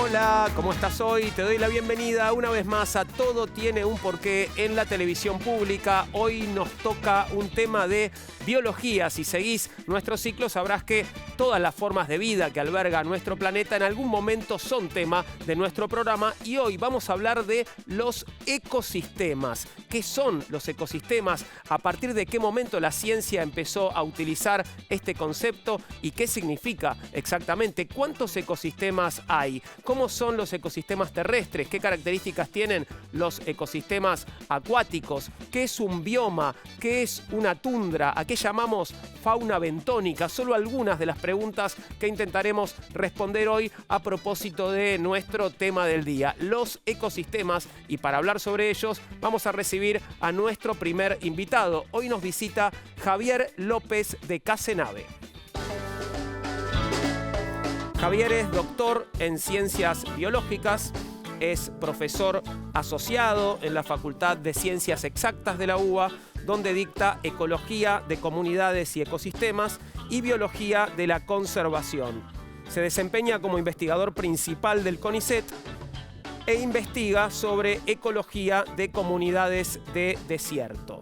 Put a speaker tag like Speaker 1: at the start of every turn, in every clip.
Speaker 1: Hola, ¿cómo estás hoy? Te doy la bienvenida una vez más a Todo tiene un porqué en la televisión pública. Hoy nos toca un tema de biología. Si seguís nuestro ciclo sabrás que todas las formas de vida que alberga nuestro planeta en algún momento son tema de nuestro programa y hoy vamos a hablar de los ecosistemas. ¿Qué son los ecosistemas? ¿A partir de qué momento la ciencia empezó a utilizar este concepto y qué significa exactamente? ¿Cuántos ecosistemas hay? ¿Cómo son los ecosistemas terrestres? ¿Qué características tienen los ecosistemas acuáticos? ¿Qué es un bioma? ¿Qué es una tundra? ¿A qué llamamos fauna bentónica? Solo algunas de las preguntas que intentaremos responder hoy a propósito de nuestro tema del día, los ecosistemas. Y para hablar sobre ellos vamos a recibir a nuestro primer invitado. Hoy nos visita Javier López de Casenave. Javier es doctor en Ciencias Biológicas, es profesor asociado en la Facultad de Ciencias Exactas de la UBA, donde dicta Ecología de Comunidades y Ecosistemas y Biología de la Conservación. Se desempeña como investigador principal del CONICET e investiga sobre ecología de comunidades de desierto.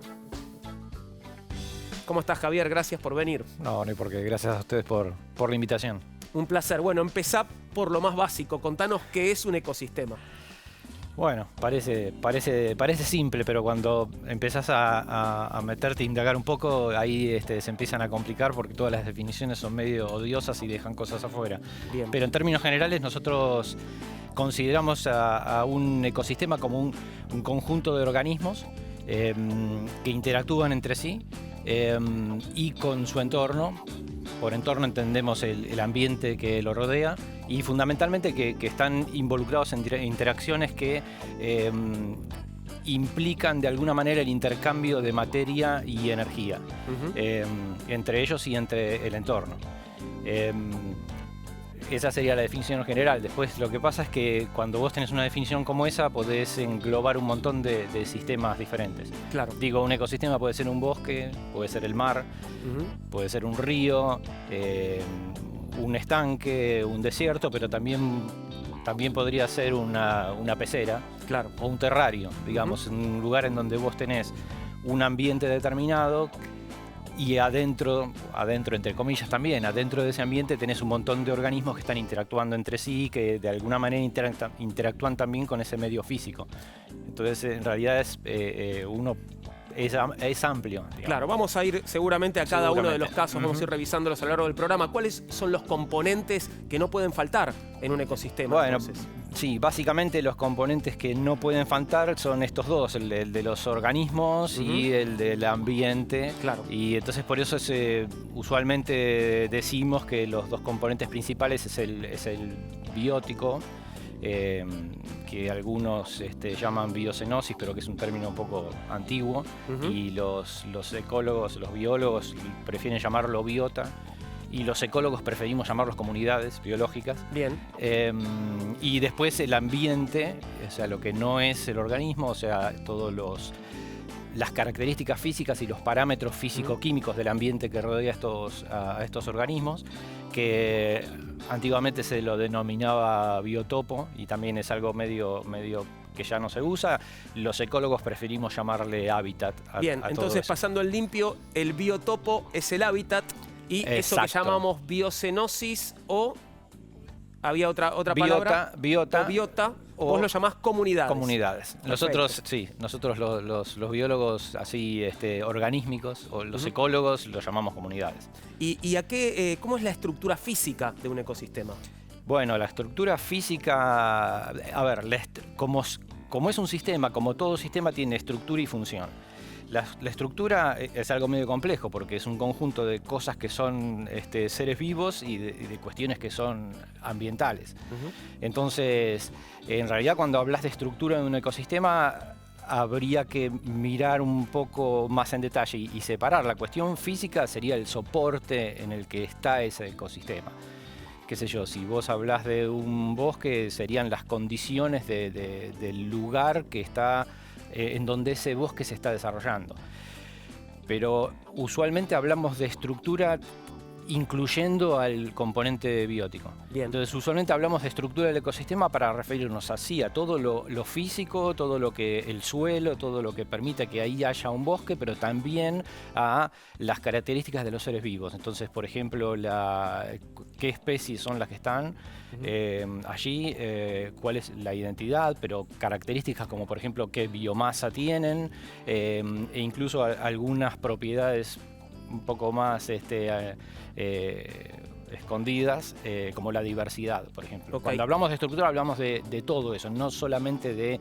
Speaker 1: ¿Cómo estás, Javier? Gracias por venir.
Speaker 2: No hay por qué. Gracias a ustedes por la invitación.
Speaker 1: Un placer. Bueno, empezá por lo más básico. Contanos qué es un ecosistema.
Speaker 2: Bueno, parece simple, pero cuando empezás a meterte e indagar un poco, ahí se empiezan a complicar porque todas las definiciones son medio odiosas y dejan cosas afuera.
Speaker 1: Bien.
Speaker 2: Pero en términos generales nosotros consideramos a un ecosistema como un conjunto de organismos que interactúan entre sí y con su entorno. Por entorno entendemos el ambiente que lo rodea y fundamentalmente que están involucrados en interacciones que implican de alguna manera el intercambio de materia y energía entre ellos y entre el entorno. Esa sería la definición general. Después lo que pasa es que cuando vos tenés una definición como esa podés englobar un montón de sistemas diferentes.
Speaker 1: Claro.
Speaker 2: Digo, un ecosistema puede ser un bosque, puede ser el mar, puede ser un río, un estanque, un desierto, pero también podría ser una pecera,
Speaker 1: Claro.
Speaker 2: o un terrario, digamos, un lugar en donde vos tenés un ambiente determinado. Y adentro, entre comillas también, adentro de ese ambiente tenés un montón de organismos que están interactuando entre sí, que de alguna manera interactúan también con ese medio físico. Entonces, en realidad es amplio. Digamos.
Speaker 1: Claro, vamos a ir seguramente a cada uno de los casos, vamos a ir revisándolos a lo largo del programa. ¿Cuáles son los componentes que no pueden faltar en un ecosistema?
Speaker 2: Bueno,
Speaker 1: entonces?
Speaker 2: Sí, básicamente los componentes que no pueden faltar son estos dos, el de los organismos y el del ambiente.
Speaker 1: Claro.
Speaker 2: Y entonces por eso usualmente decimos que los dos componentes principales es el biótico, que algunos llaman biocenosis, pero que es un término un poco antiguo, y los ecólogos, los biólogos prefieren llamarlo biota, y los ecólogos preferimos llamarlos comunidades biológicas.
Speaker 1: Bien.
Speaker 2: Y después el ambiente, o sea, lo que no es el organismo, o sea, las características físicas y los parámetros físico-químicos del ambiente que rodea a estos organismos, que antiguamente se lo denominaba biotopo y también es algo medio que ya no se usa. Los ecólogos preferimos llamarle hábitat.
Speaker 1: Bien, entonces pasando en limpio, el biotopo es el hábitat y eso que llamamos biocenosis o... ¿Había otra palabra?
Speaker 2: Biota.
Speaker 1: Vos lo llamás comunidades.
Speaker 2: Comunidades. Nosotros los biólogos así organísmicos o los ecólogos los llamamos comunidades.
Speaker 1: ¿Y cómo es la estructura física de un ecosistema?
Speaker 2: Bueno, la estructura física, a ver, como es un sistema, como todo sistema tiene estructura y función. La estructura es algo medio complejo porque es un conjunto de cosas que son seres vivos y de cuestiones que son ambientales. Entonces, en realidad cuando hablas de estructura de un ecosistema habría que mirar un poco más en detalle y separar. La cuestión física sería el soporte en el que está ese ecosistema. Qué sé yo, si vos hablás de un bosque serían las condiciones del lugar que está en donde ese bosque se está desarrollando. Pero usualmente hablamos de estructura incluyendo al componente biótico.
Speaker 1: Bien.
Speaker 2: Entonces, usualmente hablamos de estructura del ecosistema para referirnos así a todo lo físico, todo lo que el suelo, todo lo que permite que ahí haya un bosque, pero también a las características de los seres vivos. Entonces, por ejemplo, qué especies son las que están allí, cuál es la identidad, pero características como, por ejemplo, qué biomasa tienen, e incluso algunas propiedades un poco más escondidas, como la diversidad, por ejemplo.
Speaker 1: Okay.
Speaker 2: Cuando hablamos de estructura hablamos de todo eso, no solamente de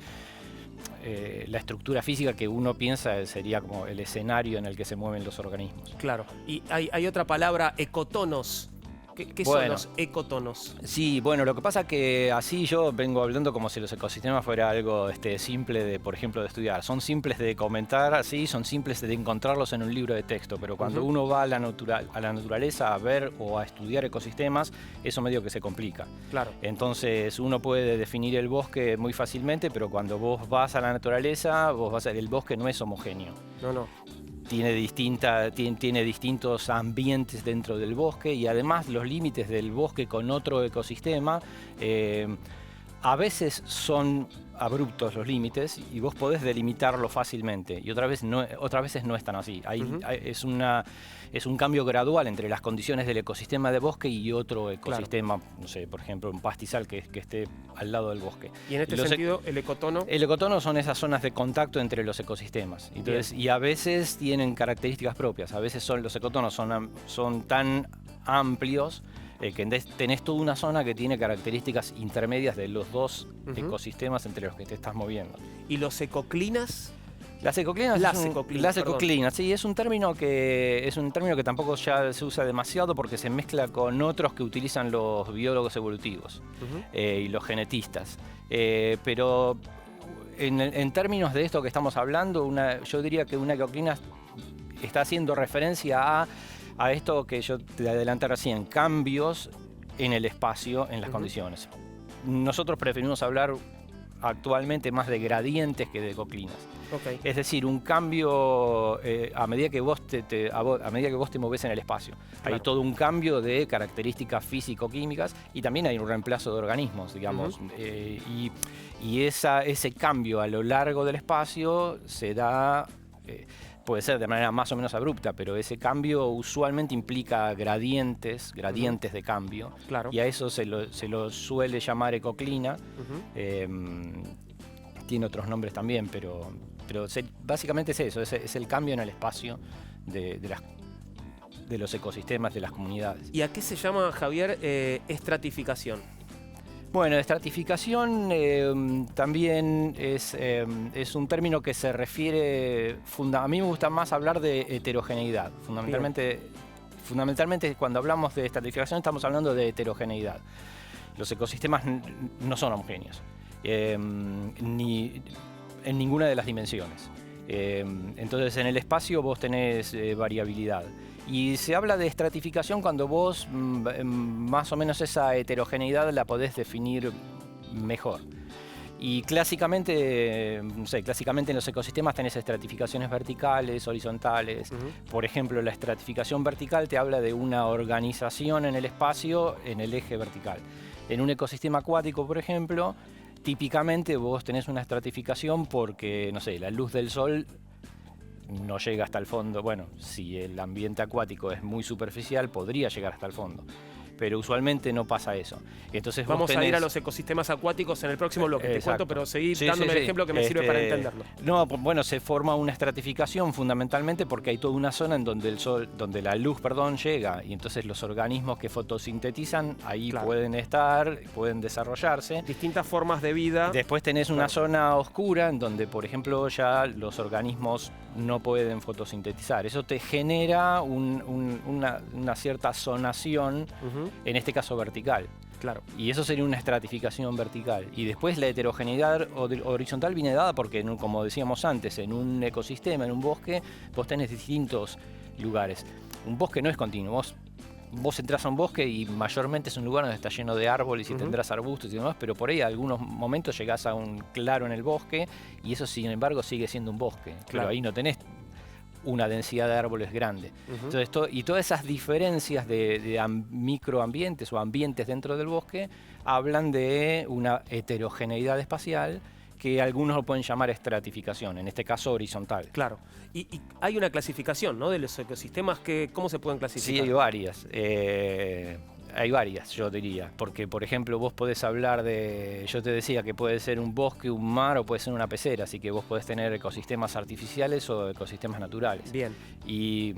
Speaker 2: la estructura física que uno piensa sería como el escenario en el que se mueven los organismos.
Speaker 1: Claro. Y hay otra palabra, ecotonos. ¿Qué son los ecotonos?
Speaker 2: Sí, bueno, lo que pasa que así yo vengo hablando como si los ecosistemas fuera algo simple de, por ejemplo, de estudiar. Son simples de comentar, así, son simples de encontrarlos en un libro de texto, pero cuando uno va a la naturaleza a ver o a estudiar ecosistemas, eso medio que se complica.
Speaker 1: Claro.
Speaker 2: Entonces uno puede definir el bosque muy fácilmente, pero cuando vos vas a la naturaleza, el bosque no es homogéneo.
Speaker 1: No.
Speaker 2: Tiene distintos ambientes dentro del bosque y además los límites del bosque con otro ecosistema a veces son abruptos los límites y vos podés delimitarlo fácilmente y otras veces no es tan así. Es un cambio gradual entre las condiciones del ecosistema de bosque y otro ecosistema, claro. No sé, por ejemplo, un pastizal que esté al lado del bosque.
Speaker 1: Y en este sentido, el ecotono...
Speaker 2: El ecotono son esas zonas de contacto entre los ecosistemas. Entonces, y a veces tienen características propias. A veces los ecotonos son tan amplios que tenés toda una zona que tiene características intermedias de los dos ecosistemas entre los que te estás moviendo.
Speaker 1: ¿Y los ecoclinas?
Speaker 2: Las ecoclinas, sí, es un término que tampoco ya se usa demasiado porque se mezcla con otros que utilizan los biólogos evolutivos y los genetistas. Pero en términos de esto que estamos hablando, yo diría que una ecoclina está haciendo referencia a esto que yo te adelanté recién, cambios en el espacio, en las condiciones. Nosotros preferimos hablar actualmente más de gradientes que de ecoclinas.
Speaker 1: Okay.
Speaker 2: Es decir, un cambio a medida que vos te movés en el espacio. Claro. Hay todo un cambio de características físico-químicas y también hay un reemplazo de organismos, digamos. Y ese cambio a lo largo del espacio se da... puede ser de manera más o menos abrupta, pero ese cambio usualmente implica gradientes de cambio.
Speaker 1: Claro.
Speaker 2: Y a eso se lo suele llamar ecoclina. Tiene otros nombres también, pero básicamente es eso, es el cambio en el espacio de los ecosistemas, de las comunidades.
Speaker 1: ¿Y a qué se llama, Javier, estratificación?
Speaker 2: Bueno, estratificación también es un término que se refiere, a mí me gusta más hablar de heterogeneidad. Fundamentalmente cuando hablamos de estratificación estamos hablando de heterogeneidad. Los ecosistemas no son homogéneos, ni en ninguna de las dimensiones. Entonces en el espacio vos tenés variabilidad. Y se habla de estratificación cuando vos más o menos esa heterogeneidad la podés definir mejor. Y clásicamente en los ecosistemas tenés estratificaciones verticales, horizontales. Por ejemplo, la estratificación vertical te habla de una organización en el espacio en el eje vertical. En un ecosistema acuático, por ejemplo, típicamente vos tenés una estratificación porque, no sé, la luz del sol no llega hasta el fondo. Bueno, si el ambiente acuático es muy superficial, podría llegar hasta el fondo. Pero usualmente no pasa eso. Entonces
Speaker 1: vamos a ir a los ecosistemas acuáticos en el próximo bloque. Te cuento, pero seguí dándome el ejemplo que me sirve para entenderlo.
Speaker 2: No, bueno, se forma una estratificación fundamentalmente porque hay toda una zona en donde la luz, llega, y entonces los organismos que fotosintetizan ahí pueden estar, pueden desarrollarse.
Speaker 1: Distintas formas de vida.
Speaker 2: Después tenés una zona oscura en donde, por ejemplo, ya los organismos no pueden fotosintetizar. Eso te genera una cierta zonación, en este caso vertical.
Speaker 1: Claro.
Speaker 2: Y eso sería una estratificación vertical. Y después la heterogeneidad horizontal viene dada porque, como decíamos antes, en un ecosistema, en un bosque, vos tenés distintos lugares. Un bosque no es continuo. Vos entrás a un bosque y mayormente es un lugar donde está lleno de árboles y tendrás arbustos y demás, pero por ahí a algunos momentos llegás a un claro en el bosque y eso, sin embargo, sigue siendo un bosque. Claro. Pero ahí no tenés una densidad de árboles grande. Entonces, y todas esas diferencias de microambientes o ambientes dentro del bosque hablan de una heterogeneidad espacial que algunos lo pueden llamar estratificación, en este caso horizontal.
Speaker 1: Claro. Y hay una clasificación, ¿no?, de los ecosistemas. ¿Cómo se pueden clasificar?
Speaker 2: Sí, hay varias. Hay varias, yo diría. Porque, por ejemplo, vos podés hablar de... Yo te decía que puede ser un bosque, un mar o puede ser una pecera. Así que vos podés tener ecosistemas artificiales o ecosistemas naturales.
Speaker 1: Bien.
Speaker 2: Y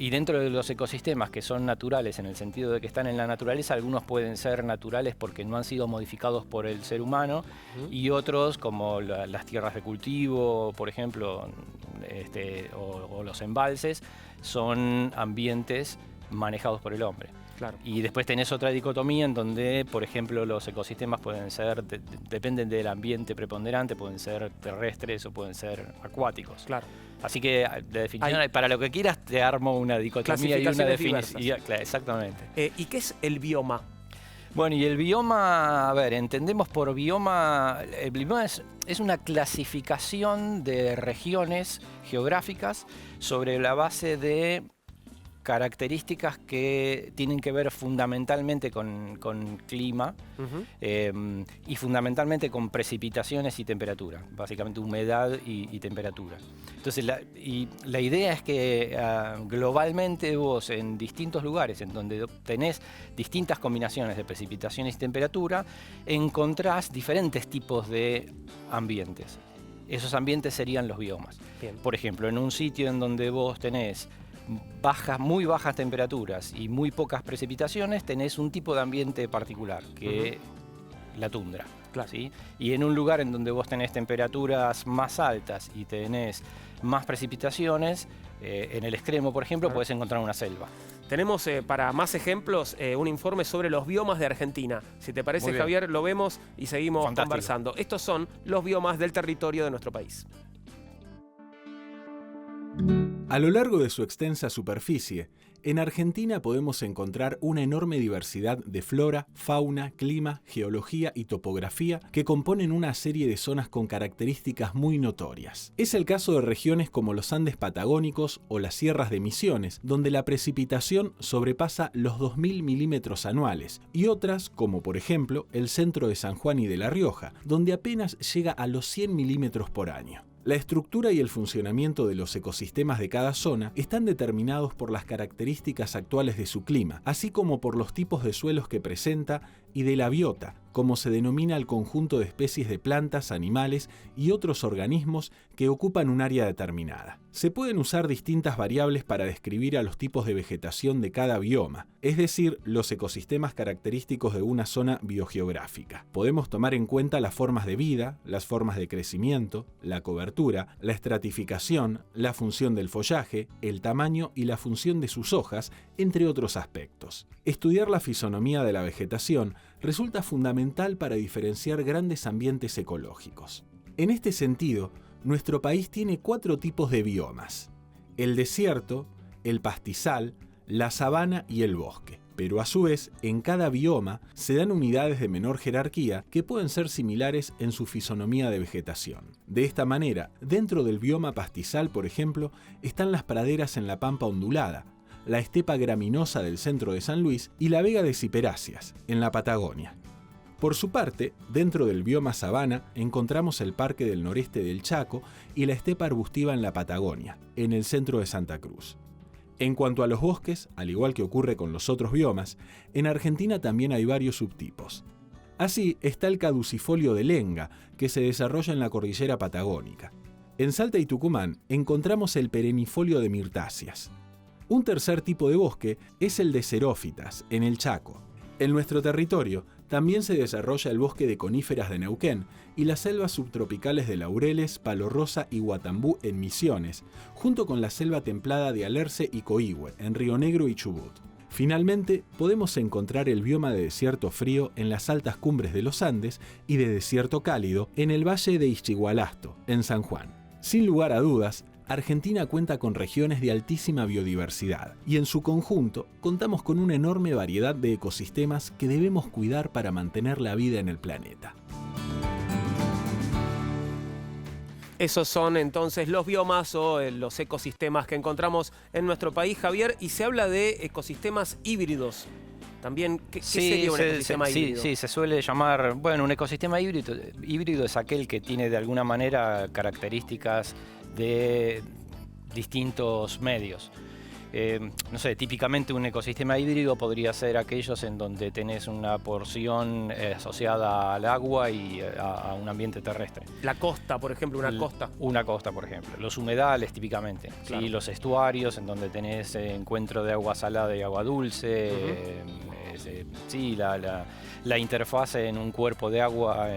Speaker 2: dentro de los ecosistemas que son naturales, en el sentido de que están en la naturaleza, algunos pueden ser naturales porque no han sido modificados por el ser humano. Y otros, como las tierras de cultivo, por ejemplo, o los embalses, son ambientes manejados por el hombre.
Speaker 1: Claro.
Speaker 2: Y después tenés otra dicotomía en donde, por ejemplo, los ecosistemas pueden ser, dependen del ambiente preponderante, pueden ser terrestres o pueden ser acuáticos.
Speaker 1: Claro.
Speaker 2: Así que, de definición, para lo que quieras, te armo una dicotomía y una definición. Exactamente.
Speaker 1: ¿Y qué es el bioma?
Speaker 2: Bueno, y el bioma, a ver, entendemos por bioma, el bioma es una clasificación de regiones geográficas sobre la base de características que tienen que ver fundamentalmente con clima y fundamentalmente con precipitaciones y temperatura, básicamente humedad y temperatura. Entonces, la idea es que globalmente vos en distintos lugares en donde tenés distintas combinaciones de precipitaciones y temperatura, encontrás diferentes tipos de ambientes. Esos ambientes serían los biomas.
Speaker 1: Bien.
Speaker 2: Por ejemplo, en un sitio en donde vos tenés muy bajas temperaturas y muy pocas precipitaciones, tenés un tipo de ambiente particular, que la tundra.
Speaker 1: Claro.
Speaker 2: ¿Sí? Y en un lugar en donde vos tenés temperaturas más altas y tenés más precipitaciones, en el extremo, por ejemplo, podés encontrar una selva.
Speaker 1: Tenemos para más ejemplos un informe sobre los biomas de Argentina. Si te parece, Javier, lo vemos y seguimos conversando. Estos son los biomas del territorio de nuestro país.
Speaker 3: A lo largo de su extensa superficie, en Argentina podemos encontrar una enorme diversidad de flora, fauna, clima, geología y topografía que componen una serie de zonas con características muy notorias. Es el caso de regiones como los Andes patagónicos o las sierras de Misiones, donde la precipitación sobrepasa los 2000 milímetros anuales, y otras, como por ejemplo el centro de San Juan y de La Rioja, donde apenas llega a los 100 milímetros por año. La estructura y el funcionamiento de los ecosistemas de cada zona están determinados por las características actuales de su clima, así como por los tipos de suelos que presenta y de la biota, como se denomina el conjunto de especies de plantas, animales y otros organismos que ocupan un área determinada. Se pueden usar distintas variables para describir a los tipos de vegetación de cada bioma, es decir, los ecosistemas característicos de una zona biogeográfica. Podemos tomar en cuenta las formas de vida, las formas de crecimiento, la cobertura, la estratificación, la función del follaje, el tamaño y la función de sus hojas, entre otros aspectos. Estudiar la fisonomía de la vegetación resulta fundamental para diferenciar grandes ambientes ecológicos. En este sentido, nuestro país tiene 4 tipos de biomas: el desierto, el pastizal, la sabana y el bosque. Pero a su vez, en cada bioma se dan unidades de menor jerarquía que pueden ser similares en su fisonomía de vegetación. De esta manera, dentro del bioma pastizal, por ejemplo, están las praderas en la pampa ondulada, la estepa graminosa del centro de San Luis y la vega de ciperáceas, en la Patagonia. Por su parte, dentro del bioma sabana encontramos el Parque del Noreste del Chaco y la estepa arbustiva en la Patagonia, en el centro de Santa Cruz. En cuanto a los bosques, al igual que ocurre con los otros biomas, en Argentina también hay varios subtipos. Así está el caducifolio de lenga, que se desarrolla en la cordillera patagónica. En Salta y Tucumán encontramos el perennifolio de mirtáceas. Un tercer tipo de bosque es el de xerófitas, en el Chaco. En nuestro territorio también se desarrolla el bosque de coníferas de Neuquén y las selvas subtropicales de Laureles, Palo Rosa y Guatambú en Misiones, junto con la selva templada de Alerce y Coihue, en Río Negro y Chubut. Finalmente, podemos encontrar el bioma de desierto frío en las altas cumbres de los Andes y de desierto cálido en el valle de Ixchigualasto, en San Juan. Sin lugar a dudas, Argentina cuenta con regiones de altísima biodiversidad y en su conjunto contamos con una enorme variedad de ecosistemas que debemos cuidar para mantener la vida en el planeta.
Speaker 1: Esos son entonces los biomas o los ecosistemas que encontramos en nuestro país, Javier, y se habla de ecosistemas híbridos. También, ¿qué sería un ecosistema híbrido?
Speaker 2: Sí, se suele llamar, bueno, un ecosistema híbrido es aquel que tiene de alguna manera características de distintos medios. No sé, típicamente un ecosistema híbrido podría ser aquellos en donde tenés una porción asociada al agua y a un ambiente terrestre.
Speaker 1: La costa, por ejemplo, una costa.
Speaker 2: Una costa, por ejemplo. Los humedales, típicamente.
Speaker 1: Claro.
Speaker 2: ¿Sí? Los estuarios, en donde tenés encuentro de agua salada y agua dulce. Sí, la interfase en un cuerpo de agua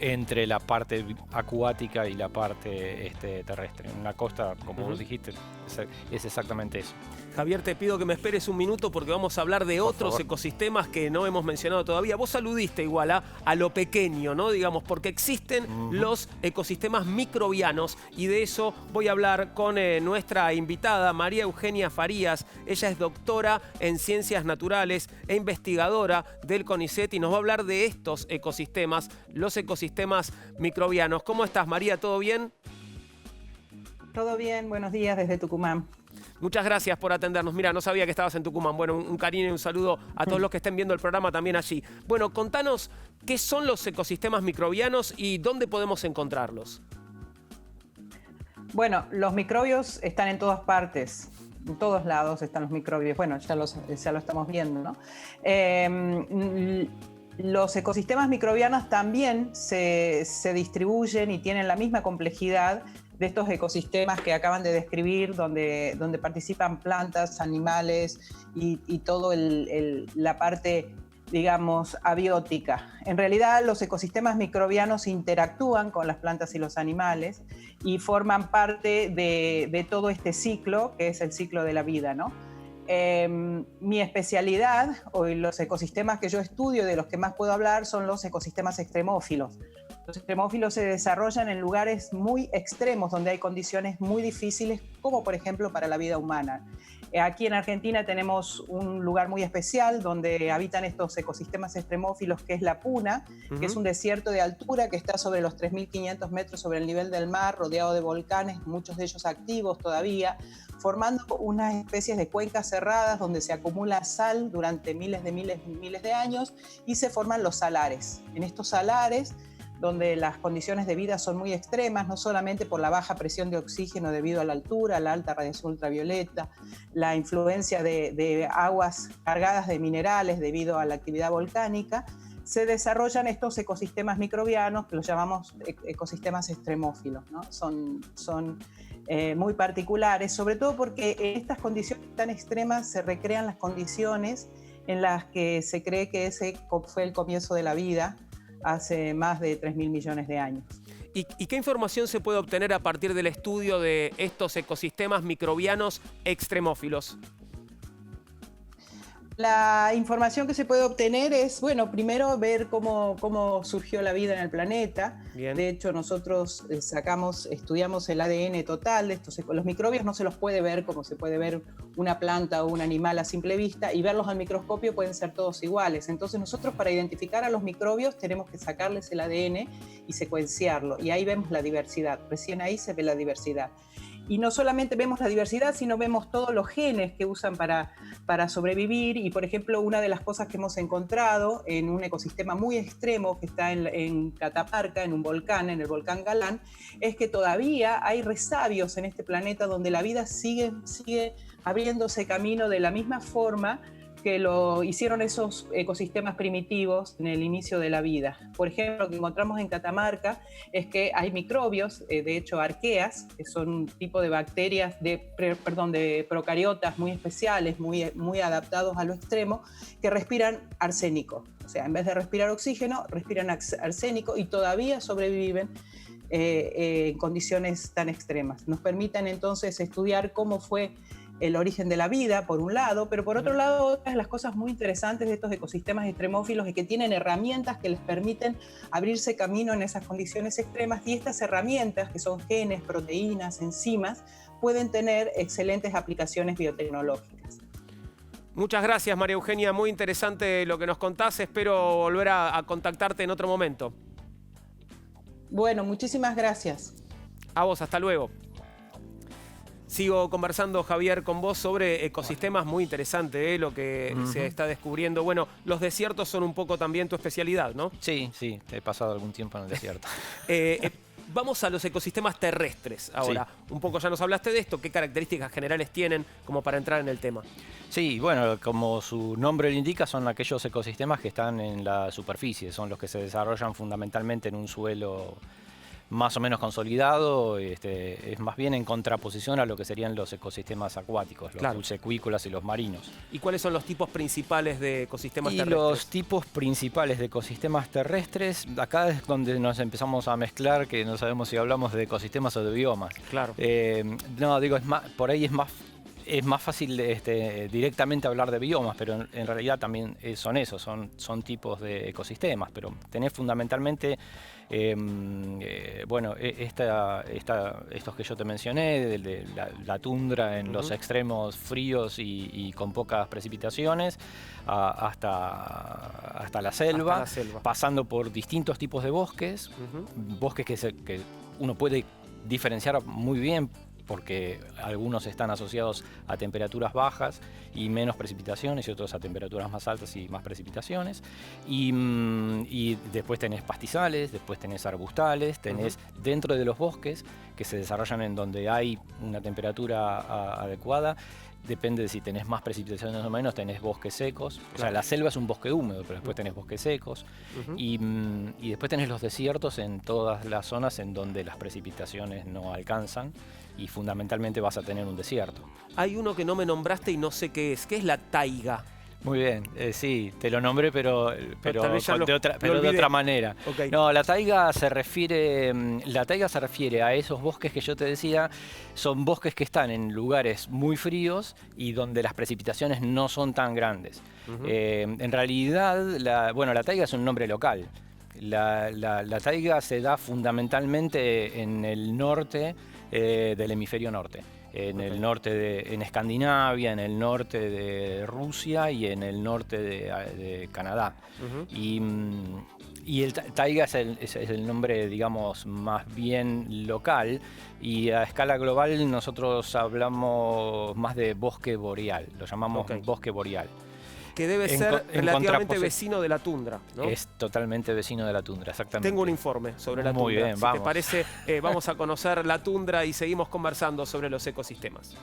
Speaker 2: entre la parte acuática y la parte terrestre. Una costa, como vos dijiste, es exactamente eso.
Speaker 1: Javier, te pido que me esperes un minuto porque vamos a hablar de otros ecosistemas que no hemos mencionado todavía. Vos aludiste igual a lo pequeño, ¿no? Digamos, porque existen los ecosistemas microbianos y de eso voy a hablar con nuestra invitada, María Eugenia Farías. Ella es doctora en Ciencias Naturales e investigadora del CONICET y nos va a hablar de estos ecosistemas, los ecosistemas microbianos. ¿Cómo estás, María? ¿Todo bien?
Speaker 4: Todo bien, buenos días desde Tucumán.
Speaker 1: Muchas gracias por atendernos. Mira, no sabía que estabas en Tucumán. Bueno, un cariño y un saludo a todos los que estén viendo el programa también allí. Bueno, contanos qué son los ecosistemas microbianos y dónde podemos encontrarlos.
Speaker 4: Bueno, los microbios están en todas partes. En todos lados están los microbios. Bueno, ya lo estamos viendo, ¿no? Los ecosistemas microbianos también se distribuyen y tienen la misma complejidad de estos ecosistemas que acaban de describir, donde participan plantas, animales y todo la parte, digamos, abiótica. En realidad, los ecosistemas microbianos interactúan con las plantas y los animales y forman parte de todo este ciclo, que es el ciclo de la vida, ¿no? Mi especialidad, o los ecosistemas que yo estudio, de los que más puedo hablar, son los ecosistemas extremófilos. Los extremófilos se desarrollan en lugares muy extremos, donde hay condiciones muy difíciles, como por ejemplo para la vida humana. Aquí en Argentina tenemos un lugar muy especial donde habitan estos ecosistemas extremófilos, que es la Puna, que es un desierto de altura que está sobre los 3.500 metros sobre el nivel del mar, rodeado de volcanes, muchos de ellos activos todavía, formando unas especies de cuencas cerradas donde se acumula sal durante miles de años y se forman los salares. En estos salares, donde las condiciones de vida son muy extremas, no solamente por la baja presión de oxígeno debido a la altura, la alta radiación ultravioleta, la influencia de aguas cargadas de minerales debido a la actividad volcánica, se desarrollan estos ecosistemas microbianos que los llamamos ecosistemas extremófilos, ¿no? Son muy particulares, sobre todo porque en estas condiciones tan extremas se recrean las condiciones en las que se cree que ese fue el comienzo de la vida, hace más de 3.000 millones de años.
Speaker 1: ¿Y qué información se puede obtener a partir del estudio de estos ecosistemas microbianos extremófilos?
Speaker 4: La información que se puede obtener es, bueno, primero ver cómo surgió la vida en el planeta.
Speaker 1: Bien.
Speaker 4: De hecho, nosotros estudiamos el ADN total de estos. Los microbios no se los puede ver como se puede ver una planta o un animal a simple vista, y verlos al microscopio pueden ser todos iguales. Entonces nosotros, para identificar a los microbios, tenemos que sacarles el ADN y secuenciarlo, y ahí vemos la diversidad. Recién ahí se ve la diversidad. Y no solamente vemos la diversidad, sino vemos todos los genes que usan para sobrevivir. Y, por ejemplo, una de las cosas que hemos encontrado en un ecosistema muy extremo que está en Catamarca, en un volcán, en el volcán Galán, es que todavía hay resabios en este planeta donde la vida sigue abriéndose camino de la misma forma que lo hicieron esos ecosistemas primitivos en el inicio de la vida. Por ejemplo, lo que encontramos en Catamarca es que hay microbios, de hecho arqueas, que son un tipo de bacterias, de procariotas muy especiales, muy adaptados a lo extremo, que respiran arsénico. O sea, en vez de respirar oxígeno, respiran arsénico y todavía sobreviven en condiciones tan extremas. Nos permiten entonces estudiar cómo fue el origen de la vida, por un lado, pero por otro lado, otras de las cosas muy interesantes de estos ecosistemas extremófilos es que tienen herramientas que les permiten abrirse camino en esas condiciones extremas, y estas herramientas, que son genes, proteínas, enzimas, pueden tener excelentes aplicaciones biotecnológicas.
Speaker 1: Muchas gracias, María Eugenia, muy interesante lo que nos contás, espero volver a contactarte en otro momento.
Speaker 4: Bueno, muchísimas gracias.
Speaker 1: A vos, hasta luego. Sigo conversando, Javier, con vos sobre ecosistemas. Muy interesante, lo que se está descubriendo. Bueno, los desiertos son un poco también tu especialidad, ¿no?
Speaker 2: Sí, he pasado algún tiempo en el desierto.
Speaker 1: Vamos a los ecosistemas terrestres ahora. Sí. Un poco ya nos hablaste de esto. ¿Qué características generales tienen como para entrar en el tema?
Speaker 2: Sí, bueno, como su nombre lo indica, son aquellos ecosistemas que están en la superficie. Son los que se desarrollan fundamentalmente en un suelo más o menos consolidado, es más bien en contraposición a lo que serían los ecosistemas acuáticos, los dulceacuícolas y los marinos.
Speaker 1: ¿Y cuáles son los tipos principales de ecosistemas terrestres?
Speaker 2: Los tipos principales de ecosistemas terrestres, acá es donde nos empezamos a mezclar, que no sabemos si hablamos de ecosistemas o de biomas.
Speaker 1: Claro.
Speaker 2: No, digo, por ahí es más fácil directamente hablar de biomas, pero en realidad también son esos, son tipos de ecosistemas, pero tenés fundamentalmente estos que yo te mencioné, de la tundra en los extremos fríos y con pocas precipitaciones, hasta la selva, pasando por distintos tipos de bosques, bosques que uno puede diferenciar muy bien, porque algunos están asociados a temperaturas bajas y menos precipitaciones y otros a temperaturas más altas y más precipitaciones. Y después tenés pastizales, después tenés arbustales, tenés dentro de los bosques que se desarrollan en donde hay una temperatura adecuada. Depende de si tenés más precipitaciones o menos, tenés bosques secos. O sea, la selva es un bosque húmedo, pero después tenés bosques secos. Y después tenés los desiertos en todas las zonas en donde las precipitaciones no alcanzan. Y fundamentalmente vas a tener un desierto.
Speaker 1: Hay uno que no me nombraste y no sé qué es. ¿Qué es la taiga?
Speaker 2: Muy bien, sí, te lo nombré, pero de otra manera.
Speaker 1: Okay.
Speaker 2: No, la taiga se refiere a esos bosques que yo te decía, son bosques que están en lugares muy fríos y donde las precipitaciones no son tan grandes. En realidad, la taiga es un nombre local. La taiga se da fundamentalmente en el norte del hemisferio norte. El norte en Escandinavia, en el norte de Rusia y en el norte de Canadá. Y el taiga es el nombre, digamos, más bien local, y a escala global nosotros hablamos más de bosque boreal, lo llamamos bosque boreal.
Speaker 1: Que debe ser relativamente vecino de la tundra, ¿no?
Speaker 2: Es totalmente vecino de la tundra, exactamente.
Speaker 1: Tengo un informe sobre la tundra.
Speaker 2: Muy bien, vamos.
Speaker 1: Si te parece, vamos a conocer la tundra y seguimos conversando sobre los ecosistemas.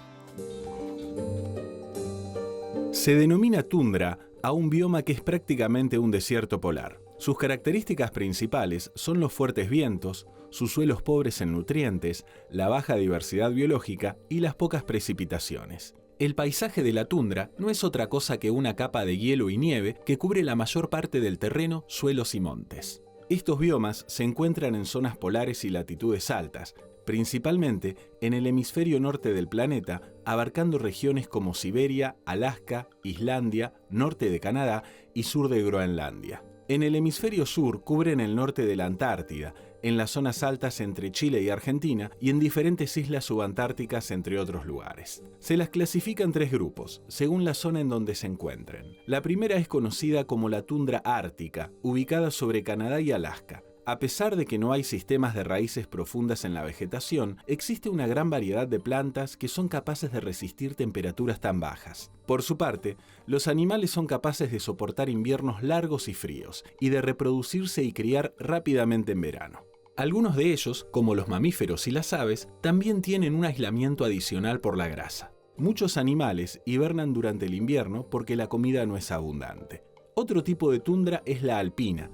Speaker 3: Se denomina tundra a un bioma que es prácticamente un desierto polar. Sus características principales son los fuertes vientos, sus suelos pobres en nutrientes, la baja diversidad biológica y las pocas precipitaciones. El paisaje de la tundra no es otra cosa que una capa de hielo y nieve que cubre la mayor parte del terreno, suelos y montes. Estos biomas se encuentran en zonas polares y latitudes altas, principalmente en el hemisferio norte del planeta, abarcando regiones como Siberia, Alaska, Islandia, norte de Canadá y sur de Groenlandia. En el hemisferio sur cubren el norte de la Antártida, en las zonas altas entre Chile y Argentina y en diferentes islas subantárticas, entre otros lugares. Se las clasifica en 3 grupos, según la zona en donde se encuentren. La primera es conocida como la tundra ártica, ubicada sobre Canadá y Alaska. A pesar de que no hay sistemas de raíces profundas en la vegetación, existe una gran variedad de plantas que son capaces de resistir temperaturas tan bajas. Por su parte, los animales son capaces de soportar inviernos largos y fríos, y de reproducirse y criar rápidamente en verano. Algunos de ellos, como los mamíferos y las aves, también tienen un aislamiento adicional por la grasa. Muchos animales hibernan durante el invierno porque la comida no es abundante. Otro tipo de tundra es la alpina,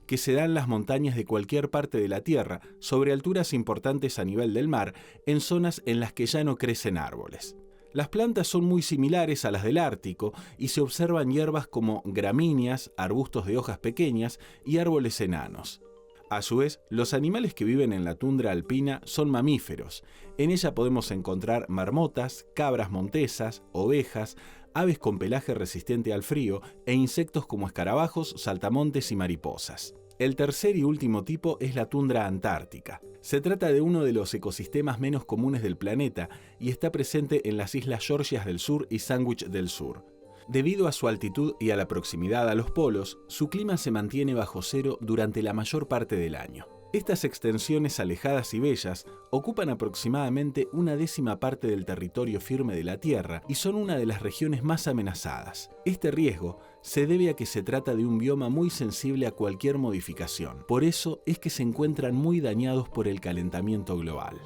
Speaker 3: que se da en las montañas de cualquier parte de la Tierra, sobre alturas importantes a nivel del mar, en zonas en las que ya no crecen árboles. Las plantas son muy similares a las del Ártico y se observan hierbas como gramíneas, arbustos de hojas pequeñas y árboles enanos. A su vez, los animales que viven en la tundra alpina son mamíferos. En ella podemos encontrar marmotas, cabras montesas, ovejas, aves con pelaje resistente al frío e insectos como escarabajos, saltamontes y mariposas. El tercer y último tipo es la tundra antártica. Se trata de uno de los ecosistemas menos comunes del planeta y está presente en las islas Georgias del Sur y Sandwich del Sur. Debido a su altitud y a la proximidad a los polos, su clima se mantiene bajo cero durante la mayor parte del año. Estas extensiones alejadas y bellas ocupan aproximadamente 1/10 parte del territorio firme de la Tierra y son una de las regiones más amenazadas. Este riesgo se debe a que se trata de un bioma muy sensible a cualquier modificación. Por eso es que se encuentran muy dañados por el calentamiento global.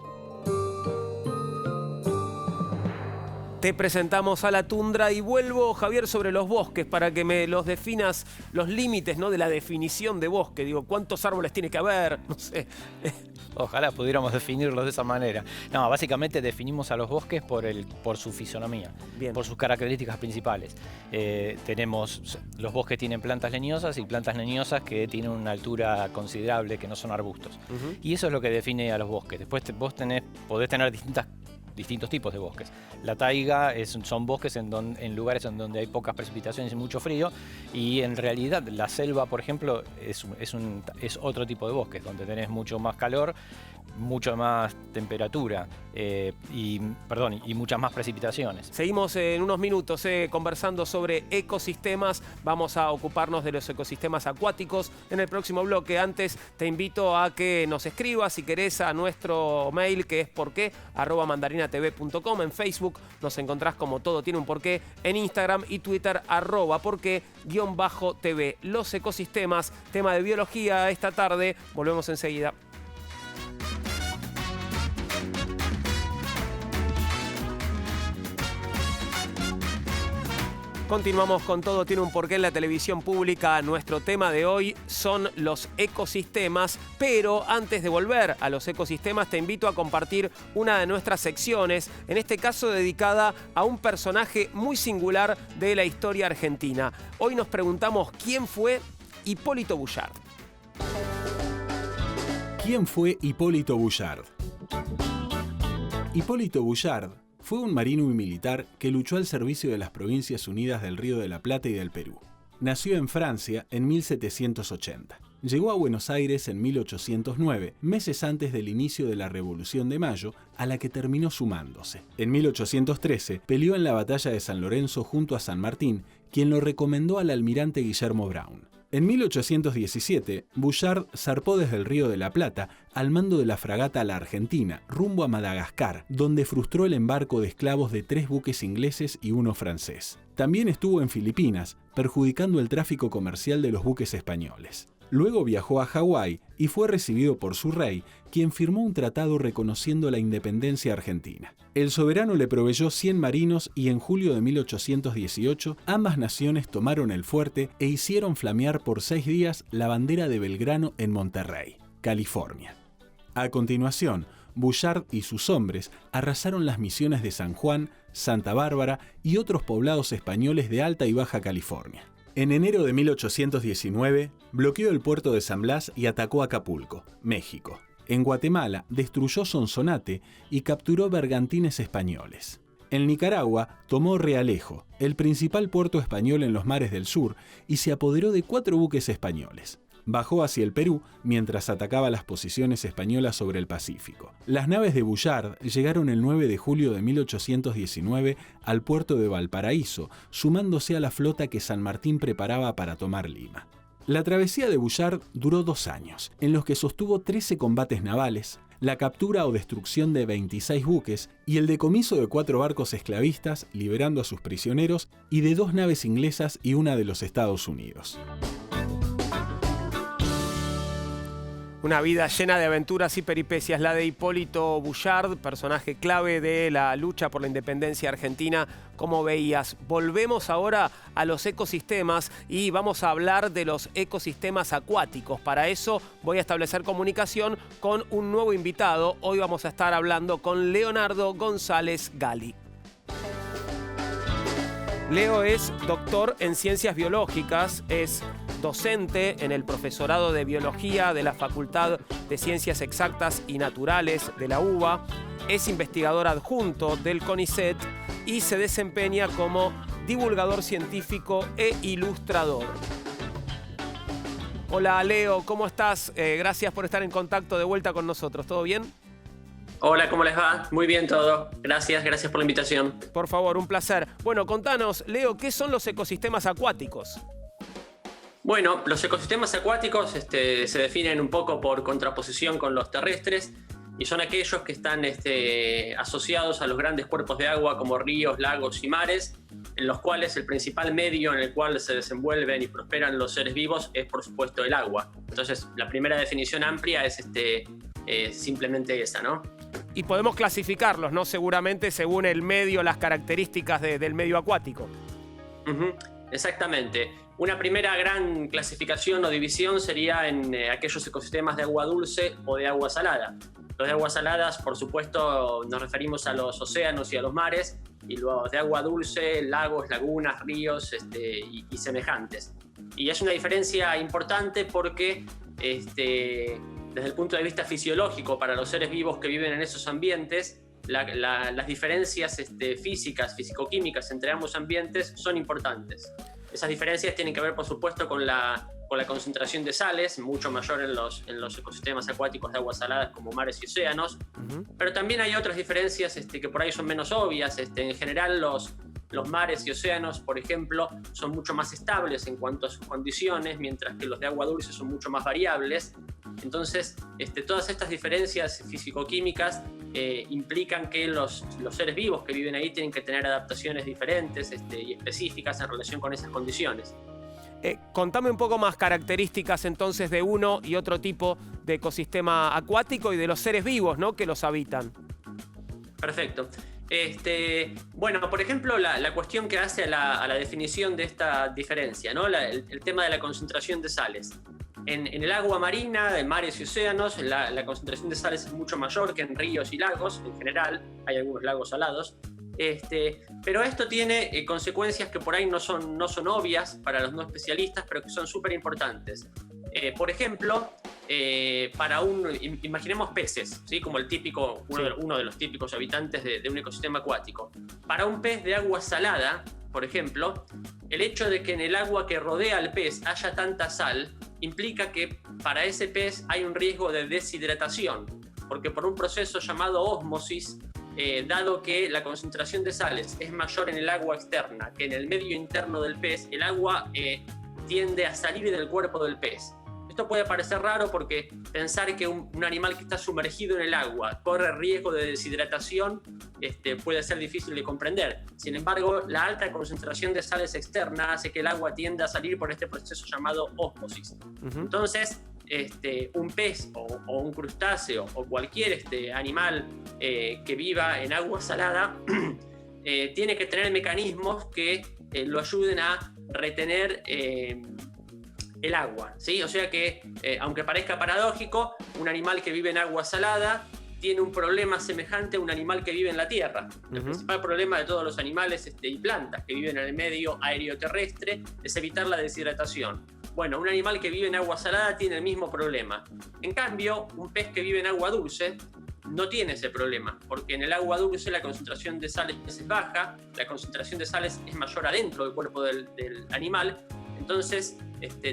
Speaker 1: Te presentamos a la tundra y vuelvo, Javier, sobre los bosques para que me los definas, los límites, ¿no?, de la definición de bosque. Digo, ¿cuántos árboles tiene que haber? No sé.
Speaker 2: Ojalá pudiéramos definirlos de esa manera. No, básicamente definimos a los bosques por su fisonomía,
Speaker 1: Bien.
Speaker 2: por sus características principales. Los bosques tienen plantas leñosas y plantas leñosas que tienen una altura considerable, que no son arbustos. Y eso es lo que define a los bosques. Después podés tener distintos tipos de bosques. La taiga son bosques en lugares en donde hay pocas precipitaciones y mucho frío, y en realidad la selva, por ejemplo, es otro tipo de bosques, donde tenés mucho más calor, mucho más temperatura y muchas más precipitaciones.
Speaker 1: Seguimos en unos minutos conversando sobre ecosistemas. Vamos a ocuparnos de los ecosistemas acuáticos en el próximo bloque. Antes te invito a que nos escribas, si querés, a nuestro mail, que es porqué@mandarinatv.com. En Facebook nos encontrás como Todo Tiene un Porqué. En Instagram y Twitter @porqué_TV. Los ecosistemas, tema de biología esta tarde. Volvemos enseguida. Continuamos con Todo Tiene un Porqué en la televisión pública. Nuestro tema de hoy son los ecosistemas, pero antes de volver a los ecosistemas te invito a compartir una de nuestras secciones, en este caso dedicada a un personaje muy singular de la historia argentina. Hoy nos preguntamos quién fue Hipólito Boullard.
Speaker 3: ¿Quién fue Hipólito Boullard? Hipólito Boullard fue un marino y militar que luchó al servicio de las Provincias Unidas del Río de la Plata y del Perú. Nació en Francia en 1780. Llegó a Buenos Aires en 1809, meses antes del inicio de la Revolución de Mayo, a la que terminó sumándose. En 1813 peleó en la batalla de San Lorenzo junto a San Martín, quien lo recomendó al almirante Guillermo Brown. En 1817, Boullard zarpó desde el Río de la Plata al mando de la fragata La Argentina, rumbo a Madagascar, donde frustró el embarco de esclavos de 3 buques ingleses y 1 francés. También estuvo en Filipinas, perjudicando el tráfico comercial de los buques españoles. Luego viajó a Hawái y fue recibido por su rey, quien firmó un tratado reconociendo la independencia argentina. El soberano le proveyó 100 marinos y en julio de 1818 ambas naciones tomaron el fuerte e hicieron flamear por 6 días la bandera de Belgrano en Monterrey, California. A continuación, Boullard y sus hombres arrasaron las misiones de San Juan, Santa Bárbara y otros poblados españoles de Alta y Baja California. En enero de 1819, bloqueó el puerto de San Blas y atacó Acapulco, México. En Guatemala, destruyó Sonsonate y capturó bergantines españoles. En Nicaragua, tomó Realejo, el principal puerto español en los mares del sur, y se apoderó de 4 buques españoles. Bajó hacia el Perú mientras atacaba las posiciones españolas sobre el Pacífico. Las naves de Boullard llegaron el 9 de julio de 1819 al puerto de Valparaíso, sumándose a la flota que San Martín preparaba para tomar Lima. La travesía de Boullard duró 2 años, en los que sostuvo 13 combates navales, la captura o destrucción de 26 buques y el decomiso de 4 barcos esclavistas, liberando a sus prisioneros, y de 2 naves inglesas y una de los Estados Unidos.
Speaker 1: Una vida llena de aventuras y peripecias, la de Hipólito Boullard, personaje clave de la lucha por la independencia argentina, como veías. Volvemos ahora a los ecosistemas y vamos a hablar de los ecosistemas acuáticos. Para eso voy a establecer comunicación con un nuevo invitado. Hoy vamos a estar hablando con Leonardo González Gali. Leo es doctor en ciencias biológicas, es docente en el profesorado de biología de la Facultad de Ciencias Exactas y Naturales de la UBA, es investigador adjunto del CONICET y se desempeña como divulgador científico e ilustrador. Hola Leo, ¿cómo estás? Gracias por estar en contacto de vuelta con nosotros. ¿Todo bien?
Speaker 5: Hola, ¿cómo les va? Muy bien todo. Gracias por la invitación.
Speaker 1: Por favor, un placer. Bueno, contanos, Leo, ¿qué son los ecosistemas acuáticos?
Speaker 5: Bueno, los ecosistemas acuáticos se definen un poco por contraposición con los terrestres y son aquellos que están asociados a los grandes cuerpos de agua como ríos, lagos y mares, en los cuales el principal medio en el cual se desenvuelven y prosperan los seres vivos es, por supuesto, el agua. Entonces, la primera definición amplia es simplemente esa, ¿no?
Speaker 1: Y podemos clasificarlos, ¿no? Seguramente según el medio, las características del medio acuático.
Speaker 5: Uh-huh. Exactamente. Una primera gran clasificación o división sería en aquellos ecosistemas de agua dulce o de agua salada. Los de aguas saladas, por supuesto, nos referimos a los océanos y a los mares, y los de agua dulce, lagos, lagunas, ríos y semejantes. Y es una diferencia importante porque desde el punto de vista fisiológico, para los seres vivos que viven en esos ambientes, las diferencias físicas, fisicoquímicas entre ambos ambientes son importantes. Esas diferencias tienen que ver, por supuesto, con la concentración de sales, mucho mayor en los ecosistemas acuáticos de aguas saladas como mares y océanos. Uh-huh. Pero también hay otras diferencias que por ahí son menos obvias. En general, los mares y océanos, por ejemplo, son mucho más estables en cuanto a sus condiciones, mientras que los de agua dulce son mucho más variables. Entonces, todas estas diferencias físico-químicas implican que los seres vivos que viven ahí tienen que tener adaptaciones diferentes y específicas en relación con esas condiciones.
Speaker 1: Contame un poco más características entonces de uno y otro tipo de ecosistema acuático y de los seres vivos, ¿no?, que los habitan.
Speaker 5: Perfecto. Bueno, por ejemplo, la cuestión que hace a la definición de esta diferencia, ¿no? El tema de la concentración de sales. En el agua marina, de mares y océanos, la concentración de sales es mucho mayor que en ríos y lagos. En general, hay algunos lagos salados. Pero esto tiene consecuencias que por ahí no son obvias para los no especialistas, pero que son súper importantes. Por ejemplo, imaginemos peces, ¿sí? Como uno de los típicos habitantes de un ecosistema acuático. Para un pez de agua salada, por ejemplo, el hecho de que en el agua que rodea al pez haya tanta sal implica que para ese pez hay un riesgo de deshidratación, porque por un proceso llamado ósmosis, dado que la concentración de sales es mayor en el agua externa que en el medio interno del pez, el agua tiende a salir del cuerpo del pez. Esto puede parecer raro porque pensar que un animal que está sumergido en el agua corre riesgo de deshidratación puede ser difícil de comprender. Sin embargo, la alta concentración de sales externa hace que el agua tienda a salir por este proceso llamado ósmosis. Uh-huh. Entonces, un pez o un crustáceo o cualquier animal que viva en agua salada tiene que tener mecanismos que lo ayuden a retener el agua, ¿sí? O sea que, aunque parezca paradójico, un animal que vive en agua salada tiene un problema semejante a un animal que vive en la tierra. Uh-huh. El principal problema de todos los animales y plantas que viven en el medio aéreo terrestre es evitar la deshidratación. Bueno, un animal que vive en agua salada tiene el mismo problema. En cambio, un pez que vive en agua dulce no tiene ese problema, porque en el agua dulce la concentración de sales es baja, la concentración de sales es mayor adentro del cuerpo del animal. Entonces,